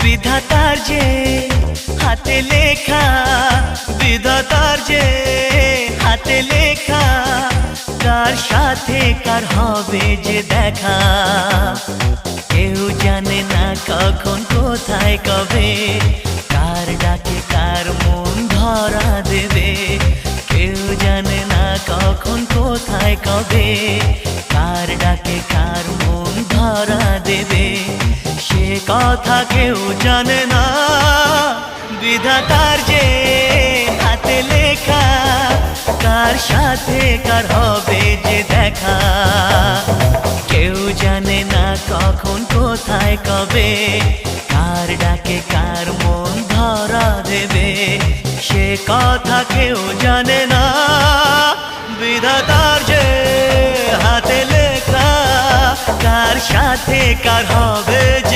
বিধাতার যে হাতে লেখা, বিধাতার যে হাতে লেখা, কার সাথে কার হবে যে দেখা। কেউ জানে না কখন কোথায় কবে, কার ডাকে কার মন ধরা দেবে। কেউ জানে না কখন কোথায় কবে, কার ডাকে কার মন ধরা দেবে। সে কথা কেউ জানে না, বিধাতার যে হাতে লেখা, কার সাথে কার হবে যে দেখা। কেউ জানে না কখন কোথায় কবে, কার ডাকে কার মন ধরা দেবে। সে কথা কেউ জানে না, বিধাতার যে হাতে লেখা, কার সাথে কার হবে যে